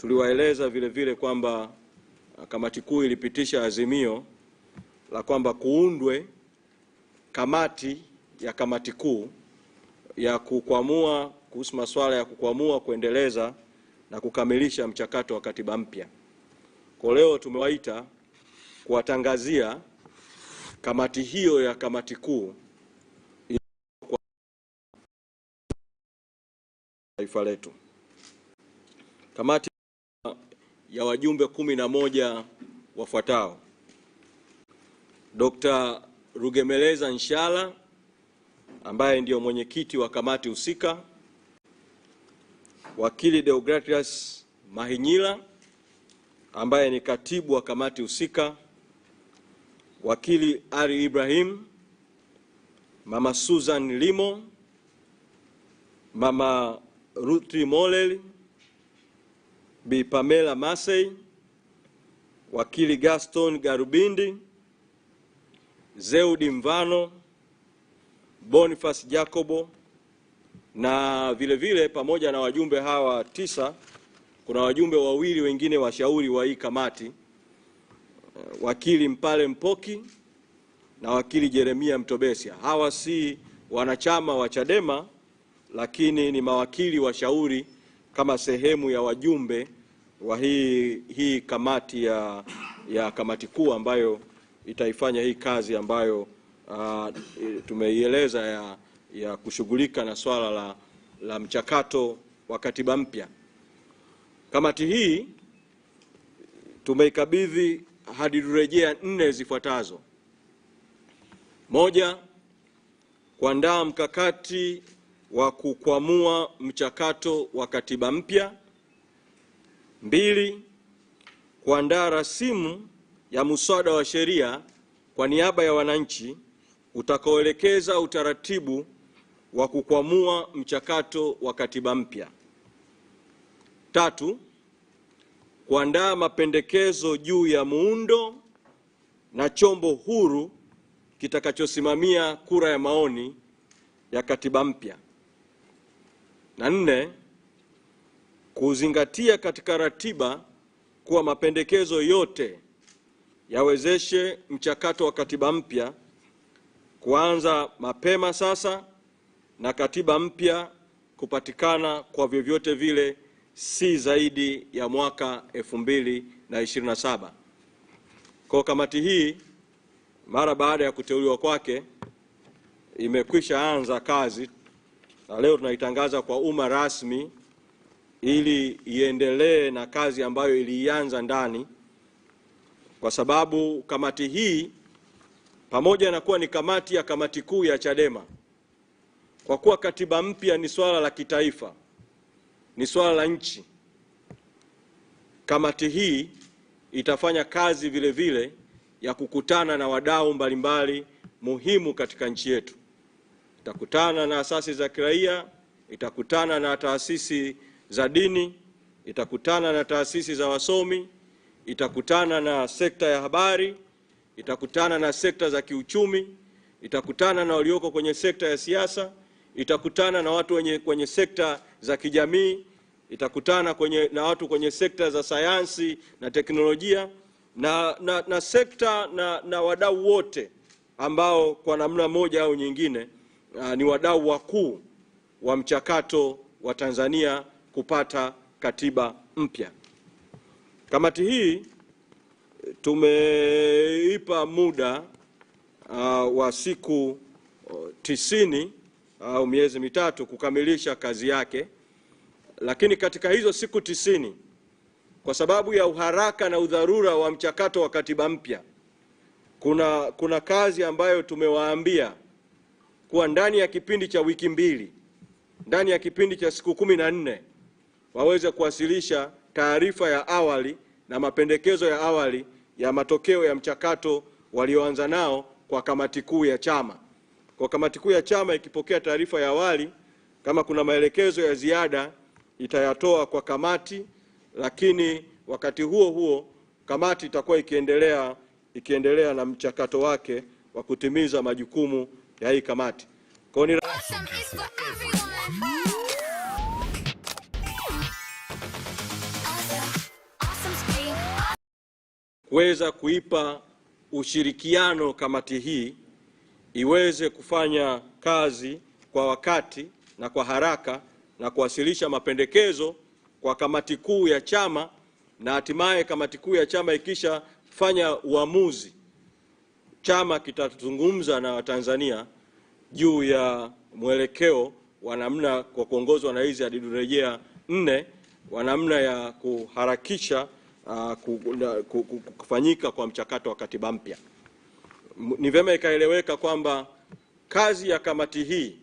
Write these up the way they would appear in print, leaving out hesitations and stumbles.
tuliwaeleza vile vile kwamba kamati kuu ilipitisha azimio la kwamba kuundwe kamati ya kamati kuu ya kukwamua kuhusu masuala ya kukwamua, kuendeleza na kukamilisha mchakato wa katiba mpya. Kwa leo tumewaita kuwatangazia kamati hiyo ya kamati kuu kwa taifa letu. Kamati ya wajumbe 11 wafuatao: Dr. Rugemeleza Nshala ambaye ndio mwenyekiti wa kamati husika, Wakili Deogratias Mahinyila ambaye ni katibu wa kamati husika, Wakili Ari Ibrahim, Mama Susan Limo, Mama Ruthi Molel, Bi Pamela Masei, Wakili Gaston Garubindi, Zeudi Mvano, Boniface Jacobo, na vile vile pamoja na wajumbe hawa 9 kuna wajumbe wawili wengine washauri wa hii kamati, Wakili Mpale Mpoki na Wakili Jeremia Mtobesia. Hawa si wanachama wa Chadema, lakini ni mawakili washauri kama sehemu ya wajumbe wa hii kamati ya kamati kuu ambayo itaifanya hii kazi ambayo tumeieleza ya kushughulika na swala la mchakato wa katiba mpya. Kamati hii tumeikabidhi hadi rejea 4 zifuatazo: 1, kuandaa mkakati wa kukwamua mchakato wa katiba mpya; 2, kuandaa rasimu ya muswada wa sheria kwa niaba ya wananchi utakaoelekeza utaratibu wa kukwamua mchakato wa katiba mpya; 3, kuandaa mapendekezo juu ya muundo na chombo huru kitakachosimamia kura ya maoni ya katiba mpya; na 4, kuzingatia katika ratiba kuwa mapendekezo yote yawezeshe mchakato wa katiba mpya kuanza mapema sasa na katiba mpya kupatikana kwa vyovyote vile si zaidi ya mwaka 2027. Kwa kamati hii mara baada ya kuteuliwa kwake imekwisha anza kazi, na leo tunaitangaza kwa umma rasmi ili iendelee na kazi ambayo ilianza ndani, kwa sababu kamati hii pamoja na kuwa ni kamati ya kamati kuu ya Chadema, kwa kuwa katiba mpya ni swala la kitaifa, ni swala la nchi, kamati hii itafanya kazi vile vile ya kukutana na wadau mbalimbali muhimu katika nchi yetu. Itakutana na asasi za kiraia, itakutana na taasisi za dini, itakutana na taasisi za wasomi, itakutana na sekta ya habari, itakutana na sekta za kiuchumi, itakutana na walioko kwenye sekta ya siasa, itakutana na watu kwenye sekta za kijamii, itakutana na watu kwenye sekta za sayansi na teknolojia na sekta na wadau wote ambao kwa namna moja au nyingine ni wadau wakuu wa mchakato wa Tanzania kupata katiba mpya. Kamati hii tumeipa muda wa siku 90 au miezi 3 kukamilisha kazi yake, lakini katika hizo siku 90, kwa sababu ya uharaka na udharura wa mchakato wa katiba mpya, kuna kazi ambayo tumewaambia kuwa ndani ya kipindi cha wiki 2, ndani ya kipindi cha siku 14 waweze kuwasilisha taarifa ya awali na mapendekezo ya awali ya matokeo ya mchakato walioanza nao kwa kamati kuu ya chama. Kwa kamati kuu ya chama ikipokea taarifa ya awali, kama kuna maelekezo ya ziada itayatoa kwa kamati, lakini wakati huo huo kamati itakuwa ikiendelea na mchakato wake wa kutimiza majukumu ya hii kamati. Kwa ni kuweza kuipa ushirikiano kamati hii iweze kufanya kazi kwa wakati na kwa haraka na kuwasilisha mapendekezo kwa kamati kuu ya chama, na hatimaye kamati kuu ya chama ikisha fanya uamuzi, chama kitazungumza na Watanzania juu ya mwelekeo wa namna, kwa kuongozwa na hizi hadidu rejea 4, wa namna ya kuharakisha kufanyika kwa mchakato wa katiba mpya. Ni vyema ikaeleweka kwamba kazi ya kamati hii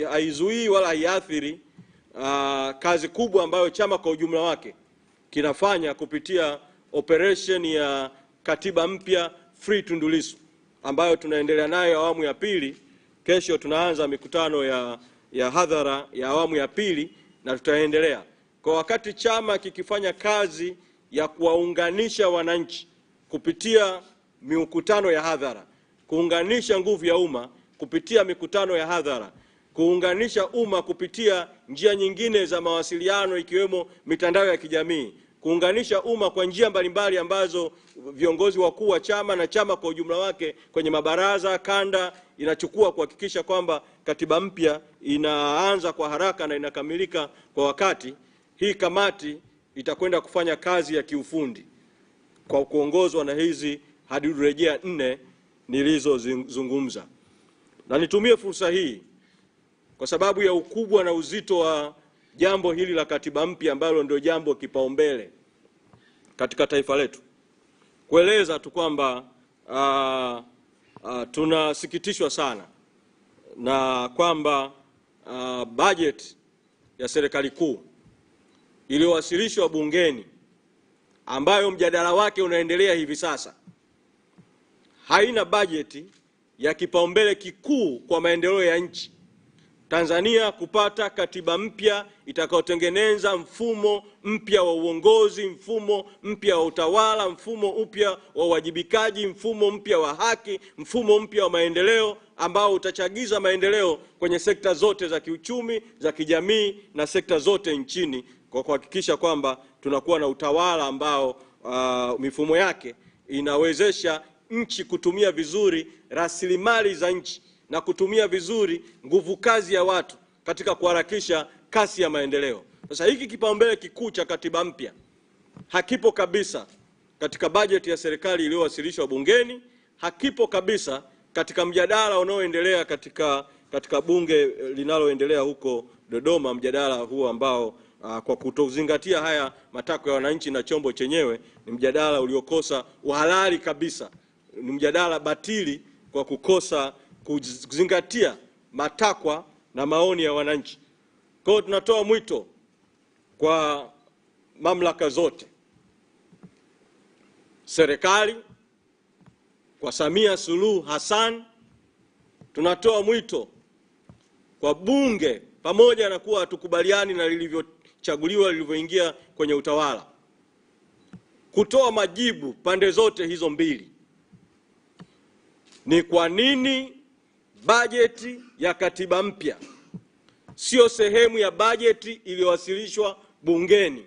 haizuii wala haiathiri kazi kubwa ambayo chama kwa ujumla wake kinafanya kupitia operation ya katiba mpya Free Tundu Lissu, ambayo tunaendelea nayo awamu ya pili. Kesho tunaanza mikutano ya hadhara ya awamu ya pili na tutaendelea. Kwa wakati chama kikifanya kazi ya kuwaunganisha wananchi kupitia mikutano ya hadhara, kuunganisha nguvu ya umma kupitia mikutano ya hadhara, kuunganisha umma kupitia njia nyingine za mawasiliano ikiwemo mitandao ya kijamii, kuunganisha umma kwa njia mbalimbali ambazo viongozi wakuu wa chama na chama kwa ujumla wake kwenye mabaraza kanda inachukua kuhakikisha kwamba katiba mpya inaanza kwa haraka na inakamilika kwa wakati. Hii kamati itakwenda kufanya kazi ya kiufundi kwa kuongozwa na hizi hadidu rejea 4 nilizozungumza. Na nitumie fursa hii kwa sababu ya ukubwa na uzito wa jambo hili la katiba mpya ambalo ndio jambo kipaumbele katika taifa letu, kueleza tu kwamba tunasikitishwa sana na kwamba bajeti ya serikali kuu iliyowasilishwa bungeni, ambayo mjadala wake unaendelea hivi sasa, haina bajeti ya kipaumbele kikuu kwa maendeleo ya nchi Tanzania kupata katiba mpya itakayotengeneza mfumo mpya wa uongozi, mfumo mpya wa utawala, mfumo mpya wa uwajibikaji, mfumo mpya wa haki, mfumo mpya wa maendeleo ambao utachagiza maendeleo kwenye sekta zote za kiuchumi, za kijamii na sekta zote nchini, kwa kuhakikisha kwamba tunakuwa na utawala ambao mifumo yake inawezesha nchi kutumia vizuri rasilimali za nchi na kutumia vizuri nguvu kazi ya watu katika kuharakisha kasi ya maendeleo. Sasa hiki kipaumbele kikuu cha katiba mpya hakipo kabisa katika bajeti ya serikali iliyowasilishwa bungeni, hakipo kabisa katika mjadala unaoendelea katika bunge linaloendelea huko Dodoma, mjadala huo ambao kwa kutozingatia haya matakwa ya wananchi na chombo chenyewe ni mjadala uliokosa uhalali kabisa, ni mjadala batili kwa kukosa kuzingatia matakwa na maoni ya wananchi. Kwa hiyo tunatoa mwito kwa mamlaka zote, serikali, kwa Samia Suluhu Hassan, tunatoa mwito kwa bunge, pamoja na kuwa hatukubaliani na lilivyochaguliwa, lilivyoingia kwenye utawala, kutoa majibu pande zote hizo mbili. Ni kwa nini bajeti ya katiba mpya sio sehemu ya bajeti iliyowasilishwa bungeni,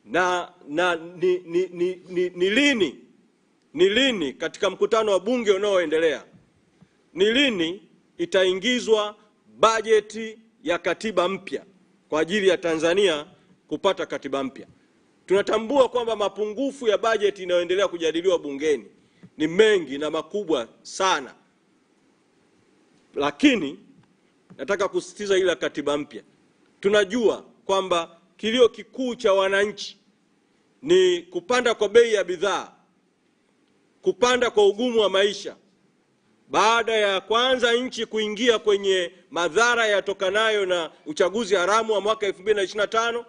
na ni lini katika mkutano wa bunge unaoendelea, ni lini itaingizwa bajeti ya katiba mpya kwa ajili ya Tanzania kupata katiba mpya. Tunatambua kwamba mapungufu ya bajeti inayoendelea kujadiliwa bungeni ni mengi na makubwa sana, lakini nataka kusisitiza ile katiba mpya. Tunajua kwamba kilio kikuu cha wananchi ni kupanda kwa bei ya bidhaa, kupanda kwa ugumu wa maisha, baada ya kwanza nchi kuingia kwenye madhara yatokanayo na uchaguzi haramu wa mwaka 2025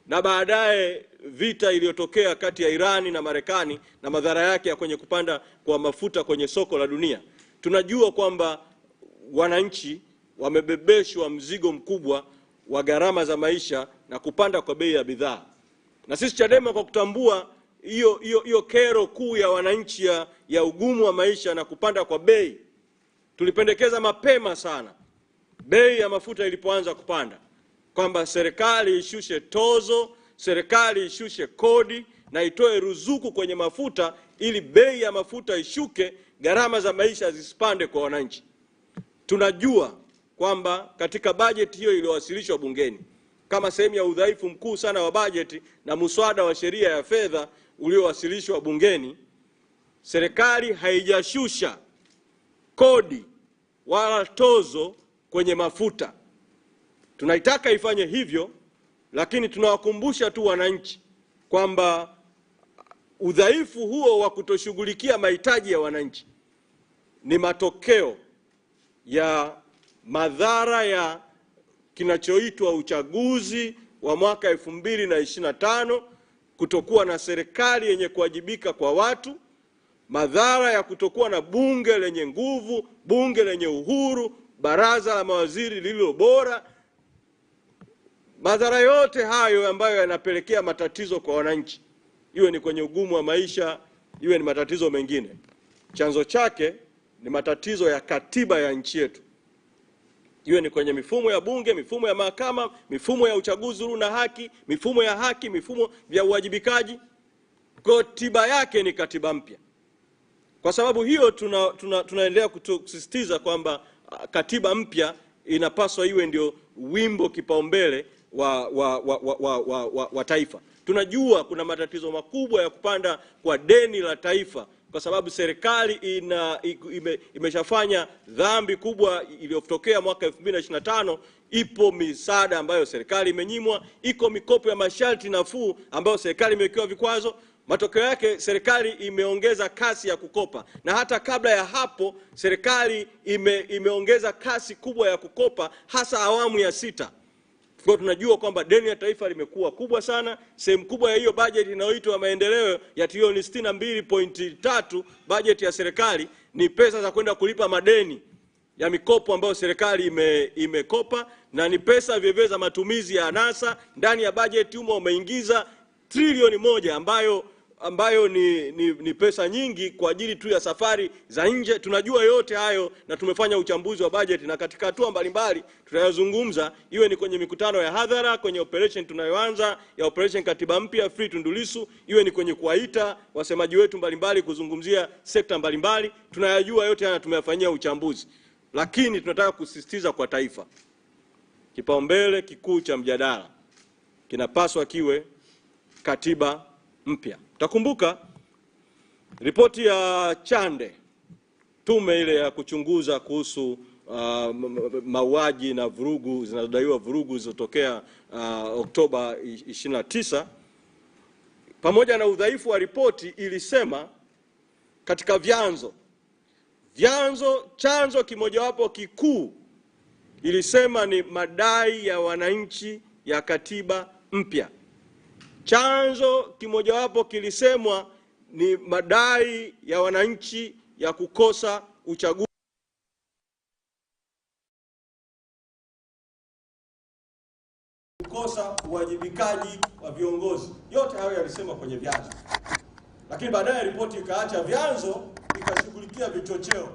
na baadaye vita iliyotokea kati ya Irani na Marekani na madhara yake ya kwenye kupanda kwa mafuta kwenye soko la dunia. Tunajua kwamba wananchi wamebebeshwa mzigo mkubwa wa gharama za maisha na kupanda kwa bei ya bidhaa. Na sisi Chadema, kwa kutambua hiyo kero kuu ya wananchi ya ugumu wa maisha na kupanda kwa bei, tulipendekeza mapema sana bei ya mafuta ilipoanza kupanda kwamba serikali ishushe tozo, serikali ishushe kodi na itoe ruzuku kwenye mafuta ili bei ya mafuta ishuke, gharama za maisha zisipande kwa wananchi. Tunajua kwamba katika bajeti hiyo iliyowasilishwa bungeni kama sehemu ya udhaifu mkuu sana wa bajeti na muswada wa sheria ya fedha uliowasilishwa bungeni, serikali haijashusha kodi wala tozo kwenye mafuta. Tunaitaka ifanye hivyo, lakini tunawakumbusha tu wananchi kwamba udhaifu huo wa kutoshughulikia mahitaji ya wananchi ni matokeo ya madhara ya kinachoitwa uchaguzi wa mwaka 2025, kutokuwa na serikali yenye kuwajibika kwa watu, madhara ya kutokuwa na bunge lenye nguvu, bunge lenye uhuru, baraza la mawaziri lililo bora. Madhara yote hayo ambayo yanapelekea matatizo kwa wananchi, iwe ni kwenye ugumu wa maisha, iwe ni matatizo mengine, chanzo chake ni matatizo ya katiba ya nchi yetu, iwe ni kwenye mifumo ya bunge, mifumo ya mahakama, mifumo ya uchaguzi huru na haki, mifumo ya haki, mifumo vya uwajibikaji. Katiba yake ni katiba mpya. Kwa sababu hiyo tunaendelea kusisitiza kwamba katiba mpya inapaswa iwe ndio wimbo kipaumbele wa taifa. Tunajua kuna matatizo makubwa ya kupanda kwa deni la taifa kwa sababu serikali imeshafanya dhambi kubwa iliyotokea mwaka 2025. Ipo misaada ambayo serikali imenyimwa, iko mikopo ya masharti nafuu ambayo serikali imewekewa vikwazo. Matokeo yake serikali imeongeza kasi ya kukopa, na hata kabla ya hapo serikali imeongeza kasi kubwa ya kukopa, hasa awamu ya 6. Kwa tunajua kwamba deni la taifa limekuwa kubwa sana. Sehemu kubwa ya hiyo bajeti inayoitwa maendeleo ya trilioni 62.3, bajeti ya serikali, ni pesa za kwenda kulipa madeni ya mikopo ambayo serikali imekopa, na ni pesa vile za matumizi ya anasa. Ndani ya bajeti humo umeingiza trilioni 1 ambayo ni pesa nyingi kwa ajili tu ya safari za nje. Tunajua yote hayo na tumefanya uchambuzi wa bajeti, na katika hatua mbalimbali tutayazungumza, iwe ni kwenye mikutano ya hadhara, kwenye operation tunayoanza ya operation katiba mpya Free Tundu Lissu, iwe ni kwenye kuwaita wasemaji wetu mbalimbali kuzungumzia sekta mbalimbali. Tunayajua yote haya, tumeyafanyia uchambuzi, lakini tunataka kusisitiza kwa taifa, kipaumbele kikuu cha mjadala kinapaswa kiwe katiba mpya. Utakumbuka ripoti ya Chande, tume ile ya kuchunguza kuhusu mauaji na vurugu zinazodaiwa zilizotokea Oktoba 29, pamoja na udhaifu wa ripoti, ilisema katika chanzo kimojawapo kikuu ilisema ni madai ya wananchi ya katiba mpya. Chanzo kimojawapo kilisemwa ni madai ya wananchi ya kukosa uchaguzi, kukosa uwajibikaji wa viongozi. Yote hayo yalisema kwenye vyanzo, lakini baadaye ripoti ikaacha vyanzo, ikashughulikia vichocheo,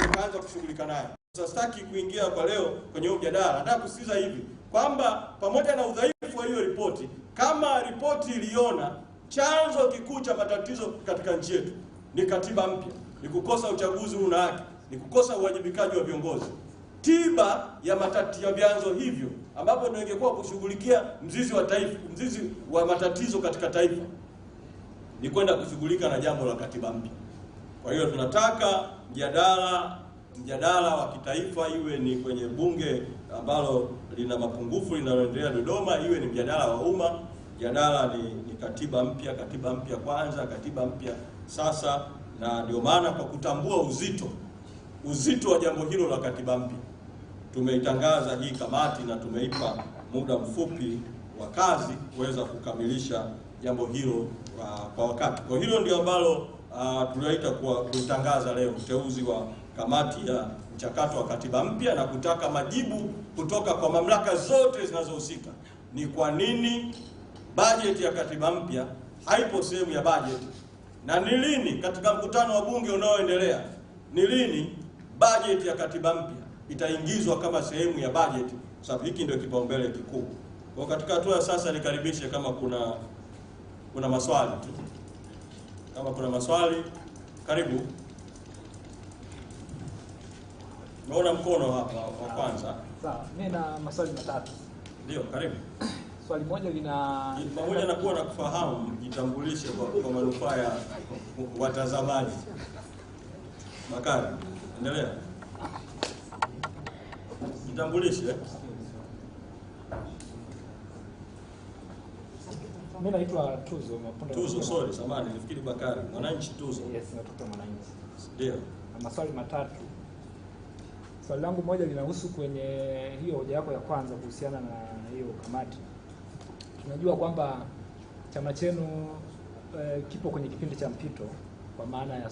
ikaanza kushughulika nayo. Sasa sitaki kuingia kwa leo kwenye mjadala. Nataka kusisitiza hivi kwamba pamoja na udhaifu wa hiyo ripoti, kama ripoti iliona chanzo kikuu cha matatizo katika nchi yetu ni katiba mpya, ni kukosa uchaguzi huru na haki, ni kukosa uwajibikaji wa viongozi, tiba ya matatizo ya vyanzo hivyo, ambapo ndio ingekuwa kushughulikia mzizi wa matatizo katika taifa, ni kwenda kushughulika na jambo la katiba mpya. Kwa hiyo tunataka mjadala wa kitaifa, iwe ni kwenye bunge ambalo lina mapungufu linaloendelea Dodoma, iwe ni mjadala wa umma. Mjadala ni katiba mpya kwanza, katiba mpya sasa. Na ndio maana kwa kutambua uzito wa jambo hilo la katiba mpya, tumeitangaza hii kamati na tumeipa muda mfupi wa kazi kuweza kukamilisha jambo hilo kwa wakati. Kwa hilo ndio ambalo tuliwaita kutangaza leo uteuzi wa kamati ya mchakato wa katiba mpya, na kutaka majibu kutoka kwa mamlaka zote zinazohusika. Ni kwa nini bajeti ya katiba mpya haipo sehemu ya bajeti, na ni lini katika mkutano wa bunge unaoendelea, ni lini bajeti ya katiba mpya itaingizwa kama sehemu ya bajeti, kwa sababu hiki ndio kipaumbele kikuu. Kwa katika hatua sasa, nikaribishe kama kuna kuna maswali tu. Kama kuna maswali, karibu. Naona mkono hapa wa kwanza. Sawa, mimi na maswali matatu. Ndio, karibu. Swali moja lina pamoja na kuwa na kufahamu, jitambulishe kwa manufaa ya watazamaji. Bakari, endelea. Jitambulishe. Mimi naitwa Tuzo Mapunda. Tuzo, sorry, samahani, nilifikiri Bakari. Mwananchi Tuzo. Yes, natoka Mwananchi. Ndio. Na maswali matatu. Swali langu moja linahusu kwenye hiyo hoja yako ya kwanza kuhusiana na hiyo kamati. Tunajua kwamba chama chenu kipo kwenye kipindi cha mpito kwa maana ya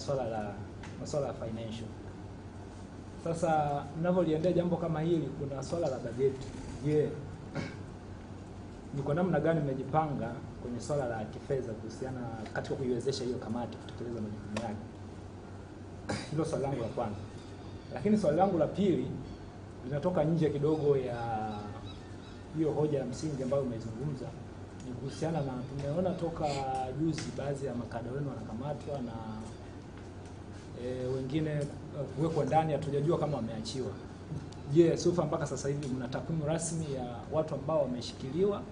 masuala ya financial. Sasa mnavyoliendea jambo kama hili, kuna swala la bajeti. Je, ni kwa namna gani mmejipanga kwenye swala la kifedha kuhusiana katika kuiwezesha hiyo kamati kutekeleza majukumu yake? Hilo swali langu la kwanza. Lakini swali langu la pili linatoka nje kidogo ya hiyo hoja ya msingi ambayo umezungumza. Ni kuhusiana na, tumeona toka juzi baadhi ya makada wenu wanakamatwa na wengine kuwekwa ndani, hatujajua kama wameachiwa. Je, sofa mpaka sasa hivi mna takwimu rasmi ya watu ambao wameshikiliwa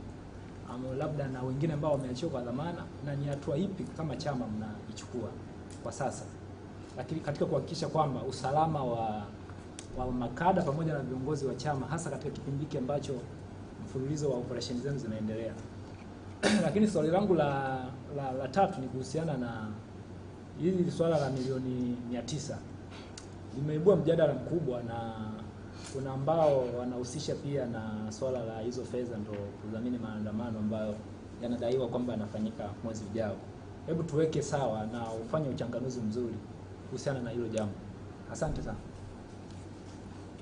ama labda na wengine ambao wameachiwa kwa dhamana, na ni hatua ipi kama chama mnaichukua kwa sasa, lakini katika kuhakikisha kwamba usalama wa makada pamoja na viongozi wa chama, hasa katika kipindi hiki ambacho mfululizo wa operation zenu zinaendelea? Lakini swali langu la tatu ni kuhusiana na hili swala la milioni 900. Limeibua mjadala mkubwa, na kuna ambao wanahusisha pia na swala la hizo fedha ndo kudhamini maandamano ambayo yanadaiwa kwamba yanafanyika mwezi ujao. Hebu tuweke sawa na ufanye uchanganuzi mzuri kuhusiana na hilo jambo. Asante sana.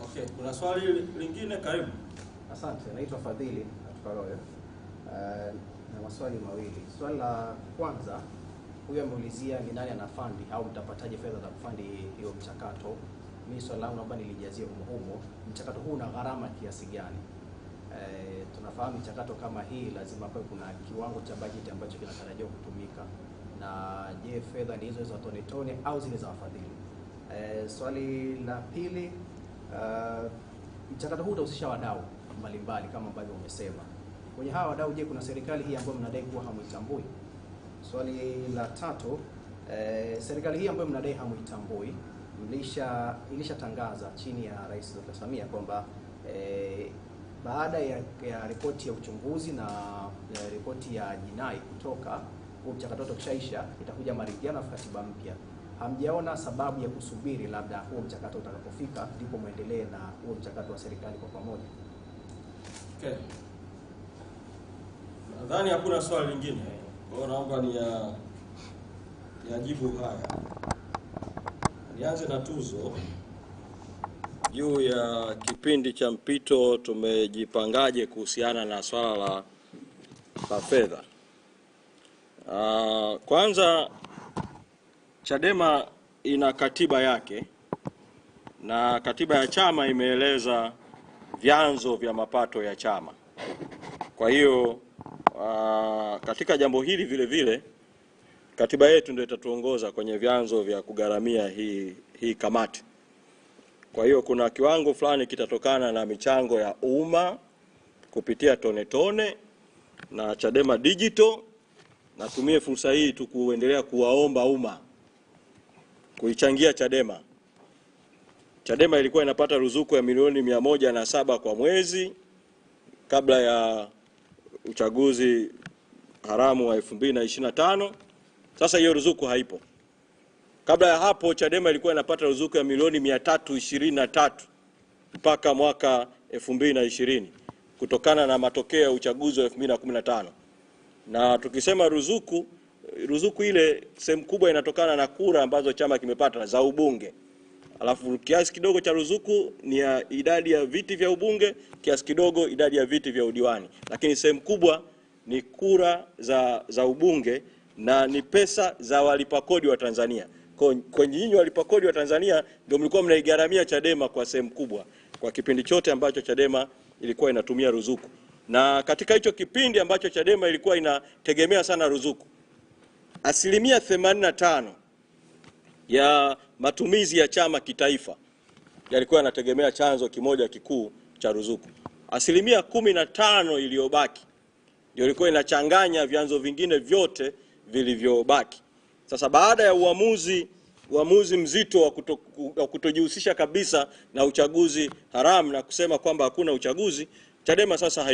Okay, kuna swali lingine, karibu. Asante, naitwa Fadhili Atukaroyo. Na maswali mawili. Swali la kwanza, huyu ameulizia ni nani anafandi au mtapataje fedha za kufandi hiyo mchakato. Mimi swali langu naomba nilijazie humo. Mchakato huu una gharama kiasi gani? Tunafahamu mchakato kama hii lazima kwa kuna kiwango cha bajeti ambacho kinatarajiwa kutumika. Na je, fedha ni hizo za tone au zile za wafadhili? Swali la pili, mchakato huu utahusisha wadau mbalimbali kama ambavyo umesema. Kwenye hawa wadau, je, kuna serikali hii ambayo mnadai kuwa hamuitambui? Swali la tatu, serikali hii ambayo mnadai hamuitambui, ilishatangaza chini ya Rais Dr. Samia kwamba baada ya ripoti ya uchunguzi na ripoti ya jinai kutoka, huu mchakato ukishaisha itakuja maridhiano ya katiba mpya. Hamjaona sababu ya kusubiri labda huo mchakato utakapofika ndipo muendelee na huo mchakato wa serikali kwa pamoja? Okay. Nadhani hakuna swali lingine. Kwa naomba niyajibu haya. Nianze na Tuzo. Juu ya kipindi cha mpito tumejipangaje kuhusiana na swala la fedha. Kwanza, Chadema ina katiba yake, na katiba ya chama imeeleza vyanzo vya mapato ya chama. Kwa hiyo katika jambo hili vile vile katiba yetu ndio itatuongoza kwenye vyanzo vya kugharamia hii kamati. Kwa hiyo kuna kiwango fulani kitatokana na michango ya umma kupitia tone na Chadema Digital. Natumie fursa hii tu kuendelea kuwaomba umma kuichangia Chadema. Chadema ilikuwa inapata ruzuku ya milioni 107 kwa mwezi kabla ya uchaguzi haramu wa 2025. Sasa hiyo ruzuku haipo. Kabla ya hapo Chadema ilikuwa inapata ruzuku ya milioni 323 mpaka mwaka 2020 kutokana na matokeo ya uchaguzi wa 2015. Na tukisema ruzuku ile sehemu kubwa inatokana na kura ambazo chama kimepata za ubunge. Alafu kiasi kidogo cha ruzuku ni ya idadi ya viti vya ubunge, kiasi kidogo idadi ya viti vya udiwani. Lakini sehemu kubwa ni kura za ubunge na ni pesa za walipa kodi wa Tanzania. Kwa nyinyi walipa kodi wa Tanzania ndio mlikuwa mnaigharamia Chadema kwa sehemu kubwa kwa kipindi chote ambacho Chadema ilikuwa inatumia ruzuku. Na katika hicho kipindi ambacho Chadema ilikuwa inategemea sana ruzuku, 85% ya matumizi ya chama kitaifa yalikuwa yanategemea chanzo kimoja kikuu cha ruzuku. 15% iliyobaki ndio ilikuwa inachanganya vyanzo vingine vyote vilivyobaki. Sasa baada ya uamuzi mzito wa kutojihusisha kabisa na uchaguzi haramu na kusema kwamba hakuna uchaguzi, Chadema sasa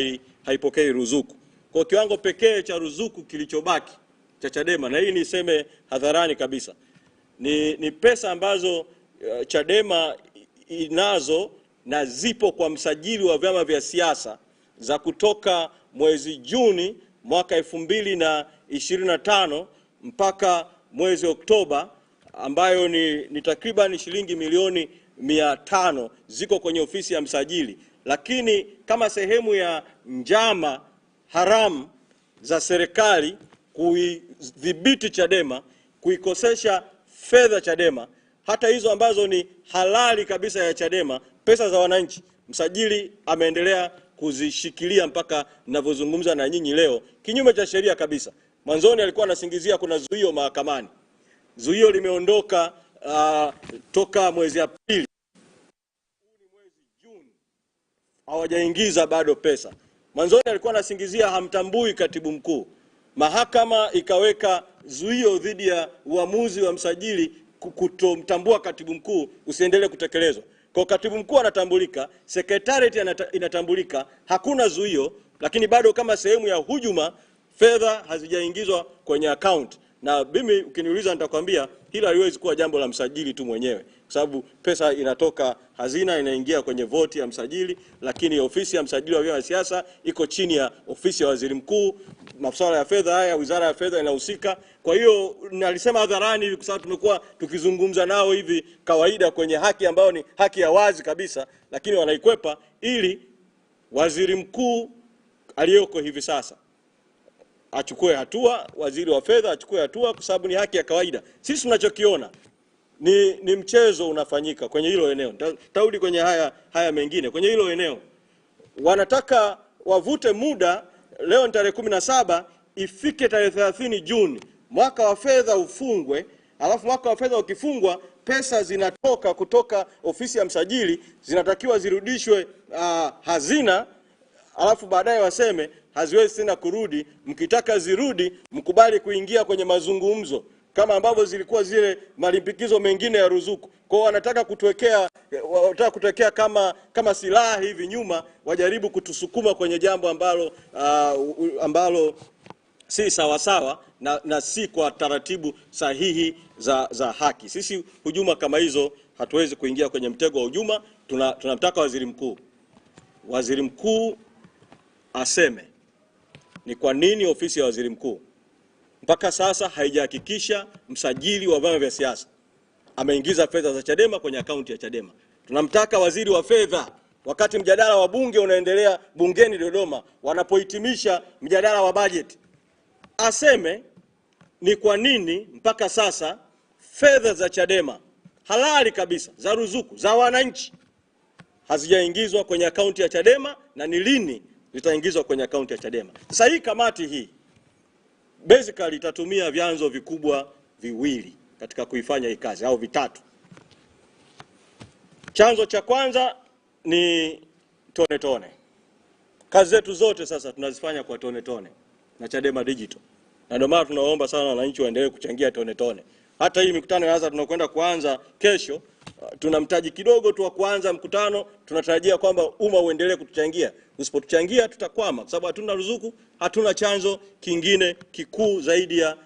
haipokei ruzuku. Kwa kiwango pekee cha ruzuku kilichobaki cha Chadema, na hii niseme hadharani kabisa, ni pesa ambazo Chadema inazo na zipo kwa msajili wa vyama vya siasa za kutoka mwezi Juni mwaka 2025 mpaka mwezi Oktoba, ambayo ni takriban shilingi milioni 500 ziko kwenye ofisi ya msajili. Lakini kama sehemu ya njama haramu za serikali kuidhibiti Chadema, kuikosesha fedha Chadema, hata hizo ambazo ni halali kabisa ya Chadema, pesa za wananchi, msajili ameendelea kuzishikilia mpaka ninavyozungumza na nyinyi leo, kinyume cha sheria kabisa. Mwanzoni alikuwa anasingizia kuna zuio mahakamani. Zuio limeondoka toka mwezi Aprili. Huu ni mwezi Juni, hawajaingiza bado pesa. Mwanzoni alikuwa anasingizia hamtambui katibu mkuu. Mahakama ikaweka zuio dhidi ya uamuzi wa msajili kutomtambua katibu mkuu usiendelee kutekelezwa. Kwa katibu mkuu anatambulika, secretariat inatambulika, hakuna zuio, lakini bado kama sehemu ya hujuma fedha hazijaingizwa kwenye account. Na mimi ukiniuliza nitakwambia hilo haliwezi kuwa jambo la msajili tu mwenyewe, kwa sababu pesa inatoka hazina inaingia kwenye voti ya msajili, lakini ofisi ya msajili wa vyama vya siasa iko chini ya ofisi ya waziri mkuu. Masuala ya fedha haya wizara ya fedha inahusika. Kwa hiyo nalisema hadharani hivi kwa sababu tumekuwa tukizungumza nao hivi kawaida kwenye haki ambayo ni haki ya wazi kabisa, lakini wanaikwepa ili waziri mkuu aliyoko hivi sasa achukue hatua, waziri wa fedha achukue hatua, kwa sababu ni haki ya kawaida. Sisi tunachokiona ni mchezo unafanyika kwenye hilo eneo. Tarudi kwenye haya mengine. Kwenye hilo eneo wanataka wavute muda. Leo ni tarehe 17, ifike tarehe 30 Juni mwaka wa fedha ufungwe. Alafu mwaka wa fedha ukifungwa, pesa zinatoka kutoka ofisi ya msajili zinatakiwa zirudishwe hazina, alafu baadaye waseme haziwezi tena kurudi. Mkitaka zirudi, mkubali kuingia kwenye mazungumzo kama ambavyo zilikuwa zile malimbikizo mengine ya ruzuku. Kwa hiyo wanataka kutuwekea kama silaha hivi nyuma, wajaribu kutusukuma kwenye jambo ambalo si sawa na si kwa taratibu sahihi za haki. Sisi hujuma kama hizo hatuwezi kuingia kwenye mtego wa hujuma. Tunamtaka waziri mkuu aseme ni kwa nini ofisi ya waziri mkuu mpaka sasa haijahakikisha msajili wa vyama vya siasa ameingiza fedha za Chadema kwenye akaunti ya Chadema. Tunamtaka waziri wa fedha, wakati mjadala wa bunge unaendelea bungeni Dodoma, wanapohitimisha mjadala wa bajeti, aseme ni kwa nini mpaka sasa fedha za Chadema halali kabisa za ruzuku za wananchi hazijaingizwa kwenye akaunti ya Chadema, na ni lini zitaingizwa kwenye akaunti ya Chadema. Sasa hii kamati hii basically itatumia vyanzo vikubwa viwili katika kuifanya hii kazi, au vitatu. Chanzo cha kwanza ni tone. Kazi zetu zote sasa tunazifanya kwa tone na Chadema Digital. Na ndio maana tunaomba sana wananchi waendelee kuchangia tone. Hata hii mikutano ya tunakwenda kuanza kesho, tuna mtaji kidogo tu wa kuanza mkutano, tunatarajia kwamba umma uendelee kutuchangia. Usipotuchangia tutakwama, kwa sababu hatuna ruzuku, hatuna chanzo kingine kikuu zaidi ya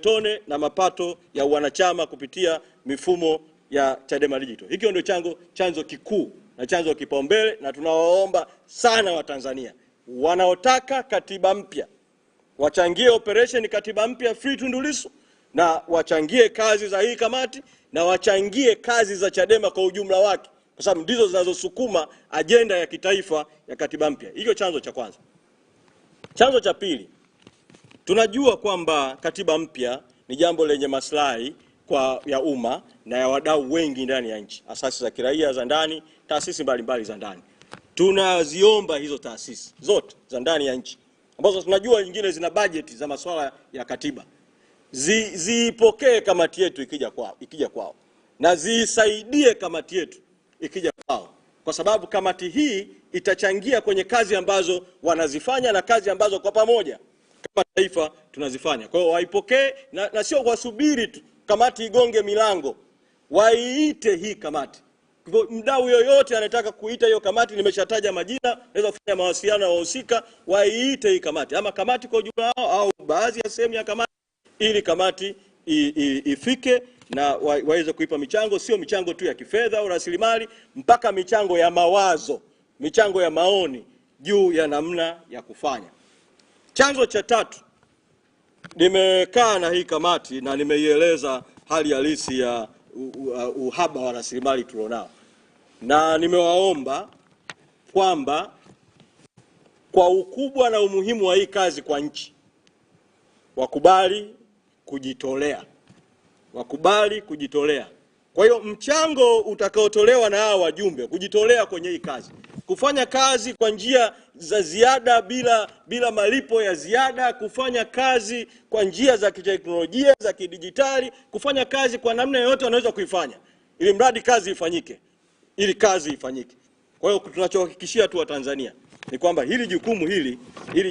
tone na mapato ya wanachama kupitia mifumo ya Chadema Digital. Hiki ndio chanzo kikuu na chanzo kipaumbele, na tunawaomba sana Watanzania wanaotaka katiba mpya wachangie operation katiba mpya free Tundu Lissu, na wachangie kazi za hii kamati, na wachangie kazi za Chadema kwa ujumla wake, kwa sababu ndizo zinazosukuma ajenda ya kitaifa ya katiba mpya. Hiyo chanzo cha kwanza. Chanzo cha pili, tunajua kwamba katiba mpya ni jambo lenye maslahi ya umma na ya wadau wengi ndani ya nchi, asasi za kiraia za ndani, taasisi mbalimbali za ndani. Tunaziomba hizo taasisi zote za ndani ya nchi, ambazo tunajua nyingine zina bajeti za masuala ya katiba, ziipokee kamati yetu ikija kwao na zisaidie kamati yetu ikija kwao, kwa sababu kamati hii itachangia kwenye kazi ambazo wanazifanya na kazi ambazo kwa pamoja kama taifa tunazifanya. Kwa hiyo waipokee na sio wasubiri tu kamati igonge milango, waiite hii kamati. Kwa mdau yoyote anataka kuita hiyo kamati, nimeshataja majina, naweza kufanya mawasiliano na wahusika, waiite hii kamati ama kamati kwa ujumla au baadhi ya sehemu ya kamati, ili kamati ifike na waweze kuipa michango, sio michango tu ya kifedha au rasilimali, mpaka michango ya mawazo, michango ya maoni juu ya namna ya kufanya. Chanzo cha tatu, nimekaa na hii kamati na nimeieleza hali halisi ya uhaba wa rasilimali tulionao, na nimewaomba kwamba kwa ukubwa na umuhimu wa hii kazi kwa nchi, wakubali kujitolea. Kwa hiyo mchango utakaotolewa na hawa wajumbe kujitolea kwenye hii kazi, kufanya kazi kwa njia za ziada bila malipo ya ziada, kufanya kazi kwa njia za kiteknolojia za kidijitali, kufanya kazi kwa namna yoyote wanaweza kuifanya ili mradi kazi ifanyike, Kwa hiyo tunachohakikishia tu wa Tanzania ni kwamba hili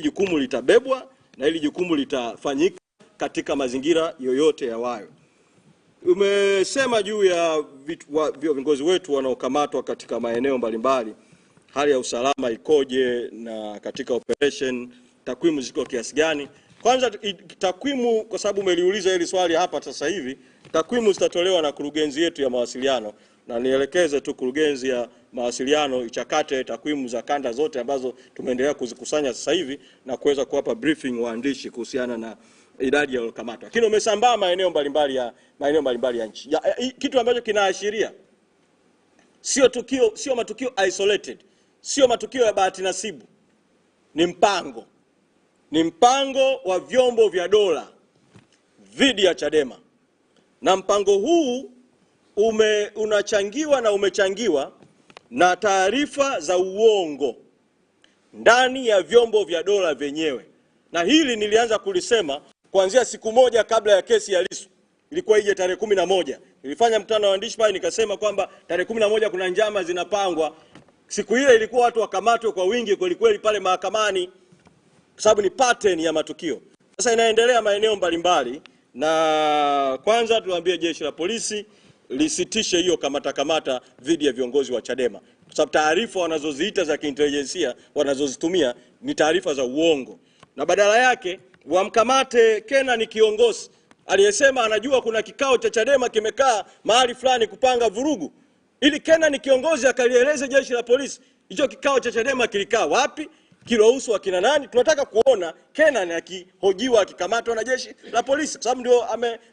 jukumu litabebwa na hili jukumu litafanyika katika mazingira yoyote ya wayo. Umesema juu ya viongozi wetu wanaokamatwa katika maeneo mbalimbali, hali ya usalama ikoje na katika operation takwimu ziko kiasi gani? Kwanza takwimu, kwa sababu umeliuliza hili swali hapa sasa hivi, takwimu zitatolewa na kurugenzi yetu ya mawasiliano, na nielekeze tu kurugenzi ya mawasiliano ichakate takwimu za kanda zote ambazo tumeendelea kuzikusanya sasa hivi na kuweza kuwapa briefing waandishi kuhusiana na idadi ya waliokamatwa. Lakini umesambaa maeneo mbalimbali ya nchi. Kitu ambacho kinaashiria sio matukio isolated, sio matukio ya bahati nasibu. Ni mpango wa vyombo vya dola dhidi ya Chadema. Na mpango huu unachangiwa na umechangiwa na taarifa za uongo ndani ya vyombo vya dola vyenyewe. Na hili nilianza kulisema kuanzia siku moja kabla ya kesi ya Lissu. Ilikuwa ije tarehe 11. Nilifanya mkutano wa waandishi pale nikasema kwamba tarehe 11 kuna njama zinapangwa. Siku ile ilikuwa watu wakamatwe kwa wingi kweli pale mahakamani, kwa sababu ni pattern ya matukio. Sasa inaendelea maeneo mbalimbali, na kwanza tuambie jeshi la polisi lisitishe hiyo kamata dhidi ya viongozi wa Chadema, kwa sababu taarifa wanazoziita za kiintelijensia wanazozitumia ni taarifa za uongo, na badala yake wamkamate Kenan Kiongozi aliyesema anajua kuna kikao cha Chadema kimekaa mahali fulani kupanga vurugu, ili Kenan Kiongozi akalieleze jeshi la polisi hicho kikao cha Chadema kilikaa wapi, kilohusu akina nani. Tunataka kuona Kenan akihojiwa, akikamatwa na jeshi la polisi, kwa sababu ndio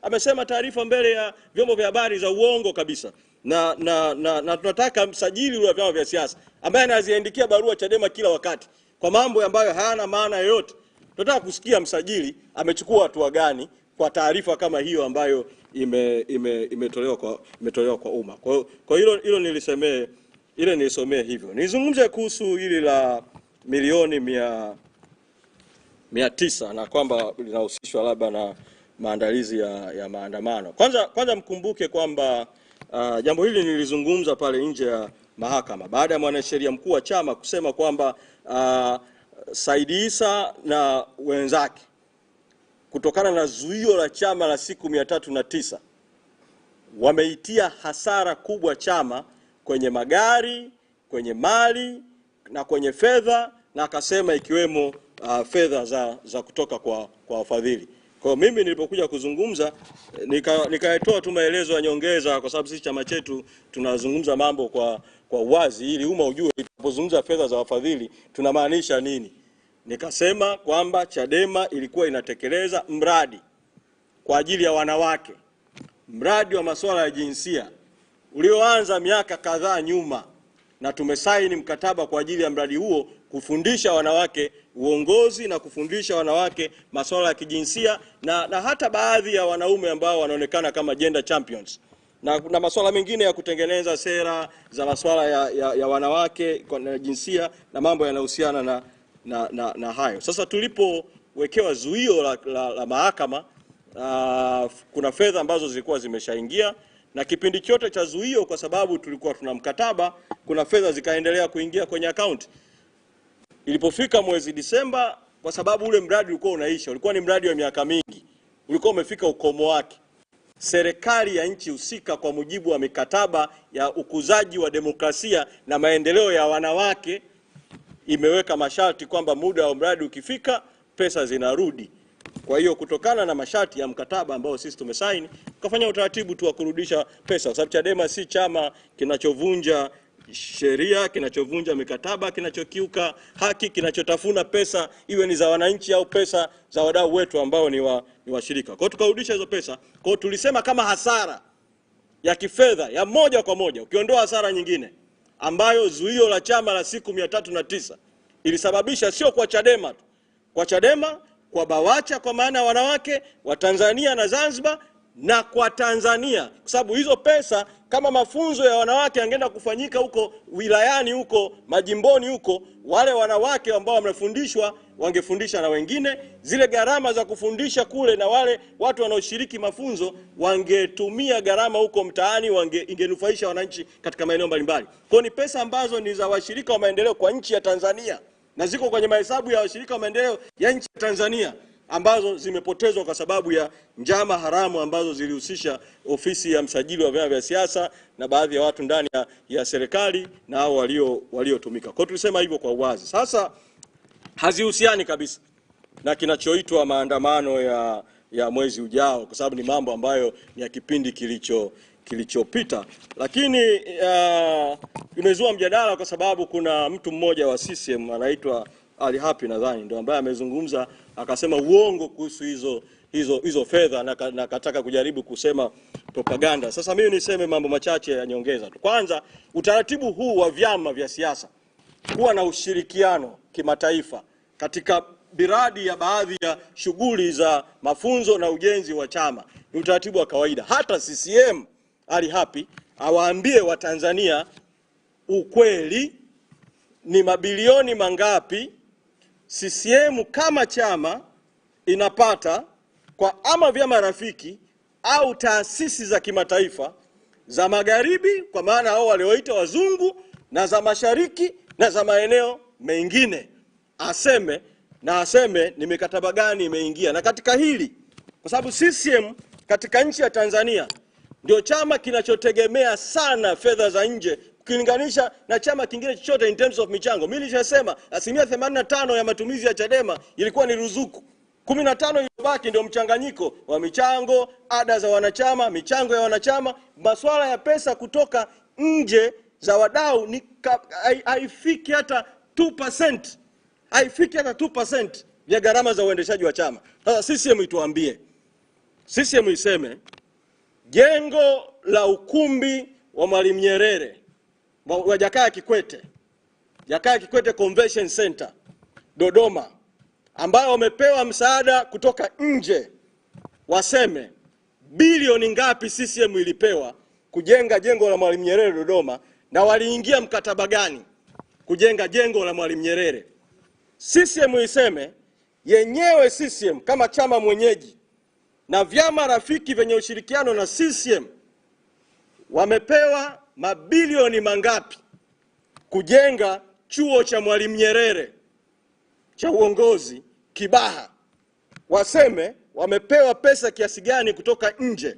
amesema taarifa mbele ya vyombo vya habari za uongo kabisa. Na tunataka msajili wa vyama vya siasa ambaye anaziandikia barua Chadema kila wakati kwa mambo ambayo hayana maana yoyote, tunataka kusikia msajili amechukua hatua gani kwa taarifa kama hiyo ambayo imetolewa kwa umma. Kwa hilo nilisomee hivyo. Nizungumze kuhusu hili la milioni 900 na kwamba linahusishwa labda na maandalizi ya maandamano. Kwanza mkumbuke kwamba jambo hili nilizungumza pale nje ya mahakama baada ya mwanasheria mkuu wa chama kusema kwamba Said Issa na wenzake, kutokana na zuio la chama la siku 309, wameitia hasara kubwa chama kwenye magari, kwenye mali na kwenye fedha, na akasema ikiwemo fedha za kutoka kwa wafadhili. Kwa mimi nilipokuja kuzungumza nikatoa tu maelezo ya nyongeza, kwa sababu sisi chama chetu tunazungumza mambo kwa uwazi ili umma ujue tunapozungumza fedha za wafadhili tunamaanisha nini. Nikasema kwamba Chadema ilikuwa inatekeleza mradi kwa ajili ya wanawake, mradi wa masuala ya jinsia ulioanza miaka kadhaa nyuma, na tumesaini mkataba kwa ajili ya mradi huo kufundisha wanawake uongozi na kufundisha wanawake masuala ya kijinsia na hata baadhi ya wanaume ambao wanaonekana kama gender champions na masuala mengine ya kutengeneza sera za masuala ya wanawake kwa jinsia na mambo yanayohusiana na hayo. Sasa tulipowekewa zuio la mahakama kuna fedha ambazo zilikuwa zimeshaingia, na kipindi chote cha zuio, kwa sababu tulikuwa tuna mkataba, kuna fedha zikaendelea kuingia kwenye account. Ilipofika mwezi Disemba, kwa sababu ule mradi ulikuwa unaisha, ulikuwa ni mradi wa miaka mingi, ulikuwa umefika ukomo wake, serikali ya nchi husika kwa mujibu wa mikataba ya ukuzaji wa demokrasia na maendeleo ya wanawake imeweka masharti kwamba muda wa mradi ukifika pesa zinarudi. Kwa hiyo kutokana na masharti ya mkataba ambao sisi tumesaini, tukafanya utaratibu tu wa kurudisha pesa, kwa sababu Chadema si chama kinachovunja sheria, kinachovunja mikataba, kinachokiuka haki, kinachotafuna pesa iwe ni za wananchi au pesa za wadau wetu ambao ni washirika. Kwa hiyo tukarudisha hizo pesa. Kwa hiyo tulisema kama hasara ya kifedha ya moja kwa moja, ukiondoa hasara nyingine ambayo zuio la chama la siku 309 ilisababisha, sio kwa Chadema tu, kwa Chadema, kwa Bawacha kwa maana ya wanawake wa Tanzania na Zanzibar, na kwa Tanzania, kwa sababu hizo pesa kama mafunzo ya wanawake yangeenda kufanyika huko wilayani, huko majimboni, huko wale wanawake ambao wamefundishwa wangefundisha na wengine, zile gharama za kufundisha kule na wale watu wanaoshiriki mafunzo wangetumia gharama huko mtaani, ingenufaisha wananchi katika maeneo mbalimbali. Kwa ni pesa ambazo ni za washirika wa maendeleo kwa nchi ya Tanzania na ziko kwenye mahesabu ya washirika wa maendeleo ya nchi ya Tanzania, ambazo zimepotezwa kwa sababu ya njama haramu ambazo zilihusisha ofisi ya msajili wa vyama vya siasa na baadhi ya watu ndani ya serikali na hao waliotumika. Kwa hiyo tulisema hivyo kwa uwazi. Sasa hazihusiani kabisa na kinachoitwa maandamano ya mwezi ujao, kwa sababu ni mambo ambayo ni ya kipindi kilichopita, lakini imezua mjadala kwa sababu kuna mtu mmoja wa CCM anaitwa Ali Hapi, nadhani ndio ambaye amezungumza akasema uongo kuhusu hizo fedha na kataka kujaribu kusema propaganda. Sasa mimi niseme mambo machache ya nyongeza tu. Kwanza, utaratibu huu wa vyama vya siasa kuwa na ushirikiano kimataifa katika miradi ya baadhi ya shughuli za mafunzo na ujenzi wa chama ni utaratibu wa kawaida. Hata CCM Ali Hapi awaambie Watanzania ukweli, ni mabilioni mangapi CCM kama chama inapata kwa ama vyama rafiki au taasisi za kimataifa za magharibi, kwa maana hao walioita wazungu, na za mashariki na za maeneo mengine. Aseme ni mikataba gani imeingia. Na katika hili, kwa sababu CCM katika nchi ya Tanzania ndio chama kinachotegemea sana fedha za nje ukilinganisha na chama kingine chochote in terms of michango. Mimi nilishasema 85% ya matumizi ya Chadema ilikuwa ni ruzuku. 15 iliyobaki ndio mchanganyiko wa michango, ada za wanachama, michango ya wanachama, masuala ya pesa kutoka nje za wadau ni haifiki hata 2%. Haifiki hata 2% ya gharama za uendeshaji wa chama. Sasa CCM ituambie. CCM iseme jengo la ukumbi wa Mwalimu Nyerere wa Jakaya Kikwete Convention Center Dodoma, ambao wamepewa msaada kutoka nje, waseme bilioni ngapi CCM ilipewa kujenga jengo la Mwalimu Nyerere Dodoma, na waliingia mkataba gani kujenga jengo la Mwalimu Nyerere. CCM iseme yenyewe CCM kama chama mwenyeji na vyama rafiki vyenye ushirikiano na CCM wamepewa mabilioni mangapi kujenga chuo cha Mwalimu Nyerere cha uongozi Kibaha. Waseme wamepewa pesa kiasi gani kutoka nje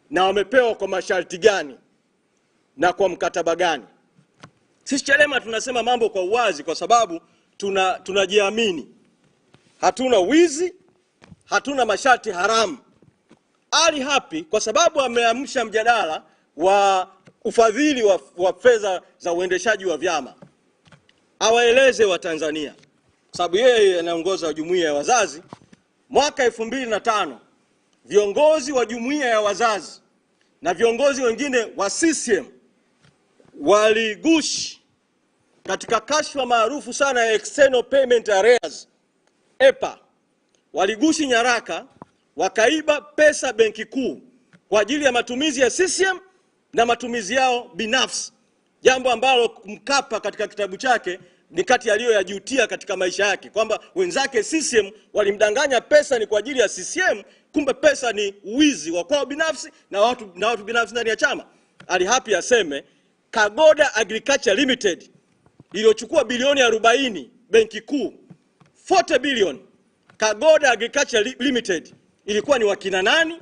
na wamepewa kwa masharti gani na kwa mkataba gani. Sisi Chadema tunasema mambo kwa uwazi kwa sababu tunajiamini. Hatuna wizi, hatuna masharti haramu. Ali Hapi kwa sababu ameamsha mjadala wa ufadhili wa fedha za uendeshaji wa vyama, awaeleze wa Tanzania, sababu yeye anaongoza jumuiya ya wazazi. Mwaka 2005 viongozi wa jumuiya ya wazazi na viongozi wengine wa CCM waligushi katika kashfa maarufu sana ya External Payment Arrears EPA. Waligushi nyaraka, wakaiba pesa benki kuu kwa ajili ya matumizi ya CCM na matumizi yao binafsi, jambo ambalo Mkapa katika kitabu chake ni kati aliyoyajutia katika maisha yake, kwamba wenzake CCM walimdanganya pesa ni kwa ajili ya CCM, kumbe pesa ni uwizi wa kwao binafsi na watu binafsi ndani ya chama. Ali Hapi aseme Kagoda Agriculture Limited iliyochukua bilioni 40 benki kuu 40 bilioni, Kagoda Agriculture Limited ilikuwa ni wakina nani?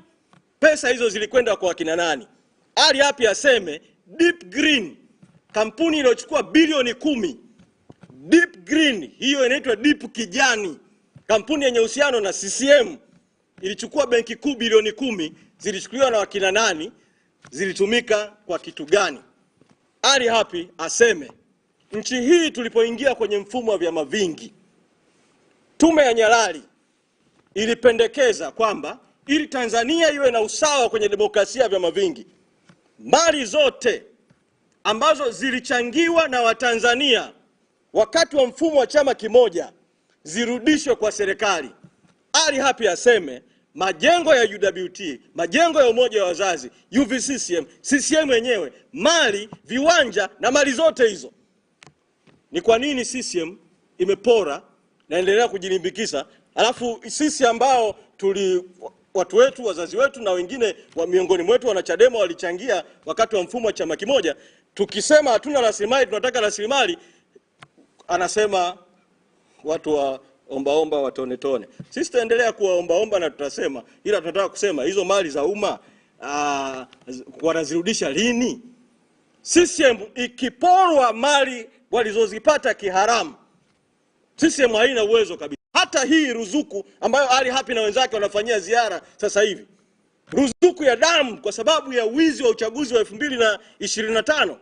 Pesa hizo zilikwenda kwa wakina nani? Ali Hapi aseme Deep Green, kampuni iliyochukua bilioni 10, Deep Green hiyo inaitwa Deep Kijani, kampuni yenye uhusiano na CCM, ilichukua benki kuu bilioni 10, zilichukuliwa na wakina nani? Zilitumika kwa kitu gani? Ali Hapi aseme nchi hii tulipoingia kwenye mfumo wa vyama vingi, Tume ya Nyalali ilipendekeza kwamba ili Tanzania iwe na usawa kwenye demokrasia ya vyama vingi, mali zote ambazo zilichangiwa na Watanzania wakati wa mfumo wa chama kimoja zirudishwe kwa serikali. Ali Hapi aseme majengo ya UWT, majengo ya umoja wa wazazi, UVCCM, CCM yenyewe, mali, viwanja na mali zote hizo. Ni kwa nini CCM imepora na endelea kujilimbikisa, alafu sisi ambao watu wetu, wazazi wetu na wengine wa miongoni mwetu wanachadema walichangia wakati wa mfumo wa chama kimoja, tukisema hatuna rasilimali, tunataka rasilimali, anasema watu wa ombaomba watone tone. Sisi tutaendelea kuwaombaomba na tutasema, ila tunataka kusema hizo mali za umma wanazirudisha lini? CCM ikiporwa mali walizozipata kiharamu, CCM haina uwezo kabisa. Hata hii ruzuku ambayo Ali Hapi na wenzake wanafanyia ziara sasa hivi, ruzuku ya damu kwa sababu ya wizi wa uchaguzi wa 2025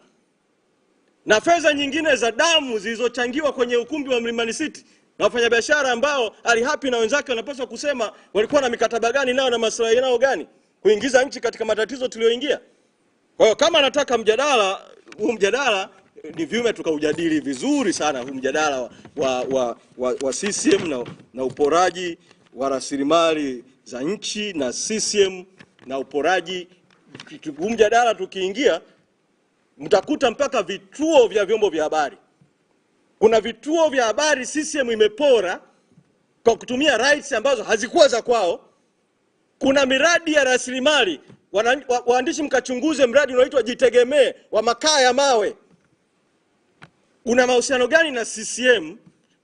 na fedha nyingine za damu zilizochangiwa kwenye ukumbi wa Mlimani City na wafanyabiashara ambao Ali Hapi na wenzake wanapaswa kusema walikuwa na mikataba gani nao na maslahi yao gani kuingiza nchi katika matatizo tulioingia. Kwa hiyo kama anataka mjadala ni vyema tukaujadili vizuri sana huu mjadala wa CCM na uporaji wa rasilimali za nchi na CCM na uporaji. Huu mjadala tukiingia, mtakuta mpaka vituo vya vyombo vya habari. Kuna vituo vya habari CCM imepora kwa kutumia rights ambazo hazikuwa za kwao. Kuna miradi ya rasilimali, waandishi mkachunguze mradi unaoitwa Jitegemee wa makaa ya mawe. Una mahusiano gani na CCM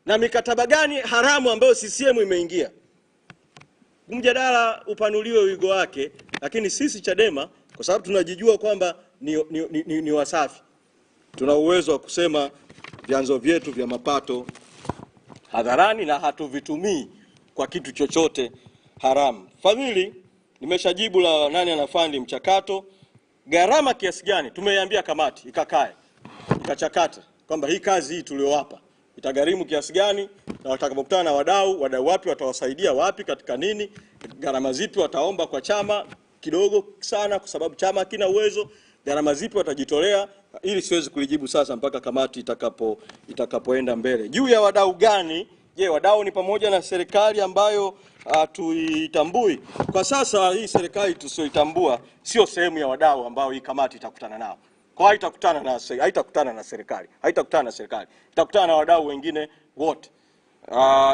na mikataba gani haramu ambayo CCM imeingia? Mjadala upanuliwe wigo wake, lakini sisi Chadema kwa sababu tunajijua kwamba ni wasafi, tuna uwezo wa kusema vyanzo vyetu vya mapato hadharani na hatuvitumii kwa kitu chochote haramu. Fadhili, nimeshajibu la nani anafandi mchakato. Gharama kiasi gani? Tumeiambia kamati ikakae ikachakate kwamba hii kazi hii tuliowapa itagharimu kiasi gani, na watakapokutana na wadau wapi watawasaidia wapi katika nini, gharama zipi wataomba kwa chama kidogo sana kwa sababu chama hakina uwezo, gharama zipi watajitolea, ili siwezi kulijibu sasa mpaka kamati itakapoenda mbele. Juu ya wadau gani? Je, wadau ni pamoja na serikali ambayo tuitambui kwa sasa? Hii serikali tusioitambua sio sehemu ya wadau ambao hii kamati itakutana nao. Kwa haitakutana na serikali, itakutana na wadau wengine wote.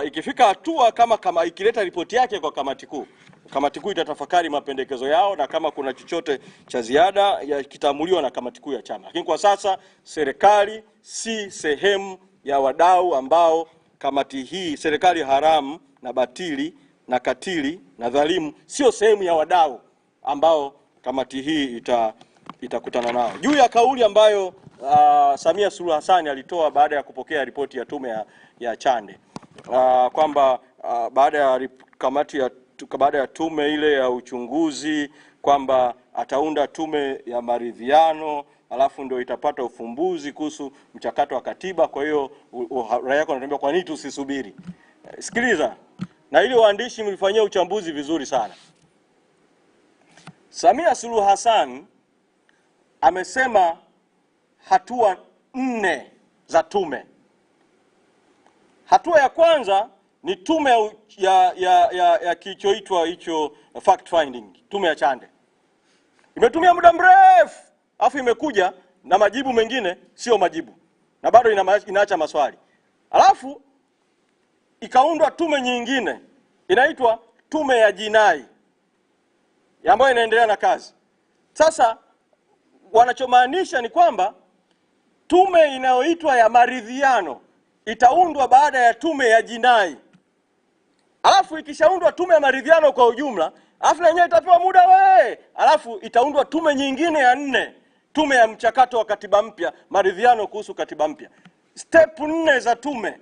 Ikifika hatua kama ikileta ripoti yake kwa kamati kuu itatafakari mapendekezo yao, na kama kuna chochote cha ziada kitamuliwa na kamati kuu ya chama. Lakini kwa sasa serikali si sehemu ya wadau ambao kamati hii, serikali haramu na batili na katili na dhalimu, sio sehemu ya wadau ambao kamati hii itakutana nao. Juu ya kauli ambayo Samia Suluhu Hassan alitoa baada ya kupokea ripoti ya tume ya Chande, kwamba baada ya tume ile ya uchunguzi kwamba ataunda tume ya maridhiano alafu ndio itapata ufumbuzi kuhusu mchakato wa katiba. Kwa hiyo raia yako anatuambia kwa nini tusisubiri? Sikiliza, na ili waandishi mlifanyia uchambuzi vizuri sana. Samia Suluhu Hassan amesema hatua 4 za tume. Hatua ya kwanza ni tume ya kilichoitwa fact finding, tume ya Chande. Imetumia muda mrefu, afu imekuja na majibu mengine sio majibu, na bado inaacha maswali. Alafu ikaundwa tume nyingine inaitwa tume ya jinai ambayo inaendelea na kazi. Sasa wanachomaanisha ni kwamba tume inayoitwa ya maridhiano itaundwa baada ya tume ya jinai. Alafu ikishaundwa tume ya maridhiano kwa ujumla, alafu na yenyewe itapewa muda alafu itaundwa tume nyingine ya 4, tume ya mchakato wa katiba mpya, maridhiano kuhusu katiba mpya. Step 4 za tume.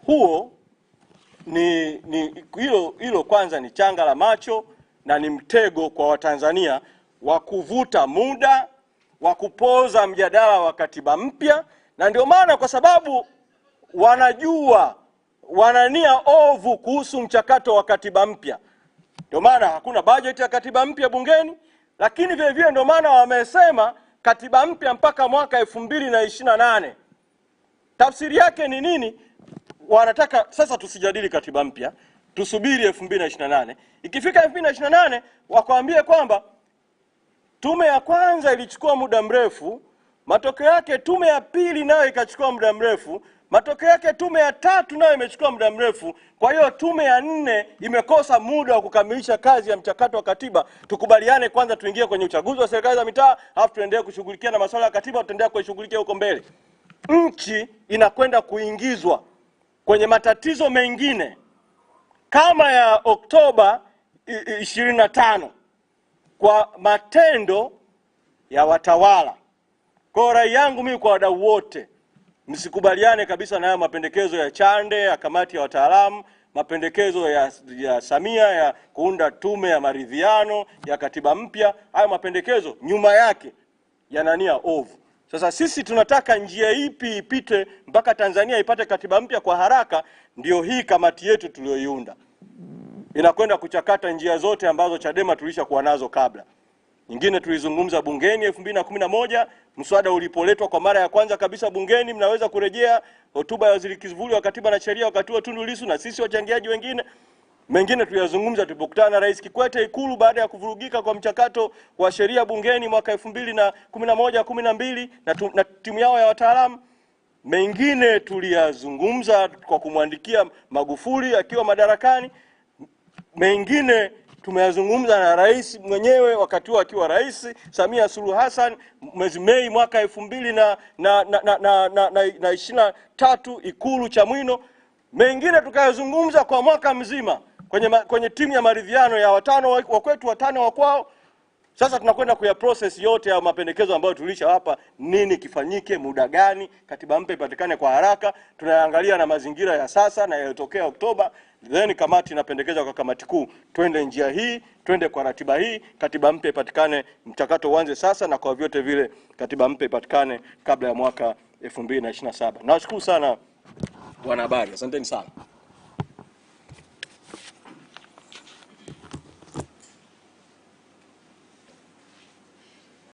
Huo ni hilo kwanza ni changa la macho na ni mtego kwa Watanzania wa kuvuta muda, wa kupoza mjadala wa katiba mpya, na ndio maana kwa sababu wanajua wanania ovu kuhusu mchakato wa katiba mpya, ndio maana hakuna bajeti ya katiba mpya bungeni, lakini vile vile ndio maana wamesema katiba mpya mpaka mwaka 2028. Tafsiri yake ni nini? Wanataka sasa tusijadili katiba mpya, tusubiri 2028. Ikifika 2028 wakwambie kwamba tume ya kwanza ilichukua muda mrefu, matokeo yake tume ya pili nayo ikachukua muda mrefu, matokeo yake tume ya tatu nayo imechukua muda mrefu. Kwa hiyo tume ya 4 imekosa muda wa kukamilisha kazi ya mchakato wa katiba. Tukubaliane kwanza tuingie kwenye uchaguzi wa serikali za mitaa, alafu tuendelee kushughulikia na masuala ya katiba, tutaendelea kushughulikia huko mbele. Nchi inakwenda kuingizwa kwenye matatizo mengine kama ya Oktoba 25 kwa matendo ya watawala. Kwa rai yangu mimi kwa wadau wote, msikubaliane kabisa na haya mapendekezo ya Chande, ya kamati ya wataalamu, mapendekezo ya Samia ya kuunda tume ya maridhiano ya katiba mpya. Haya mapendekezo nyuma yake yanania ovu. Sasa sisi tunataka njia ipi ipite mpaka Tanzania ipate katiba mpya kwa haraka? Ndio hii kamati yetu tuliyoiunda. Inakwenda kuchakata njia zote ambazo Chadema tulishakuwa nazo kabla. Nyingine tulizungumza bungeni 2011, mswada ulipoletwa kwa mara ya kwanza kabisa bungeni, mnaweza kurejea hotuba ya Waziri Kivuli wa Katiba na Sheria wakati wa Tundu Lissu na sisi wachangiaji wengine. Mengine tuliyazungumza tulipokutana na Rais Kikwete Ikulu baada ya kuvurugika kwa mchakato wa sheria bungeni mwaka 2011-12 na timu yao ya wataalamu. Mengine tuliyazungumza kwa kumwandikia Magufuli akiwa madarakani. Mengine tumeyazungumza na rais mwenyewe wakati huo akiwa rais Samia Suluhu Hassan mwezi Mei mwaka 2023 Ikulu Chamwino. Mengine tukayazungumza kwa mwaka mzima kwenye timu ya maridhiano ya 5 wa kwetu 5 wa kwao. Sasa tunakwenda kuya process yote ya mapendekezo ambayo tulishawapa, nini kifanyike, muda gani, katiba mpya ipatikane kwa haraka. Tunaangalia na mazingira ya sasa na yaliyotokea Oktoba. Then kamati inapendekeza kwa kamati kuu, twende njia hii, twende kwa ratiba hii, katiba mpya ipatikane, mchakato uanze sasa, na kwa vyote vile katiba mpya ipatikane kabla ya mwaka 2027. Nawashukuru sana wanahabari, asanteni sana.